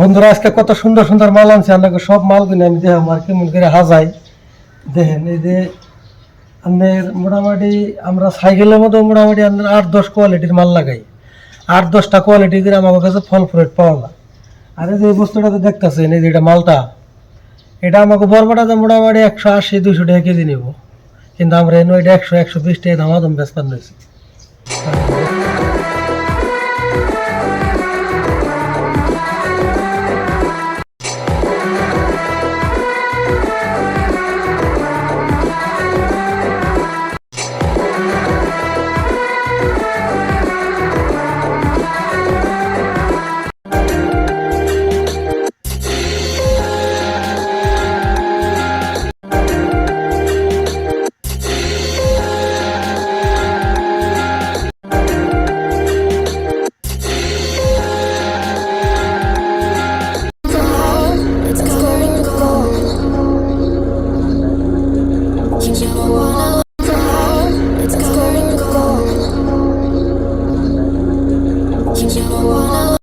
বন্ধুরা আজকে কত সুন্দর সুন্দর মাল আনছে। আপনাকে সব মাল কিনে আমি দেখো আমার কেমন করে হাজাই দেখেন। এই যে আপনার মোটামুটি আমরা সাইকেলের মতো মোটামুটি আপনার 8-10 কোয়ালিটির মাল লাগাই। 8-10টা কোয়ালিটি করে আমার কাছে ফল ফ্রুট পাওয়া যায়। আর এই যে বস্তুটাতে দেখতেছেন, এই যে এটা মালটা, এটা আমাকে বরবাটাতে মোটামুটি 180-200 টাকা কেজি নিব, কিন্তু আমরা এনে এটা 100-120 টাকা দামাদম বেচতাম নিয়েছি। You don't wanna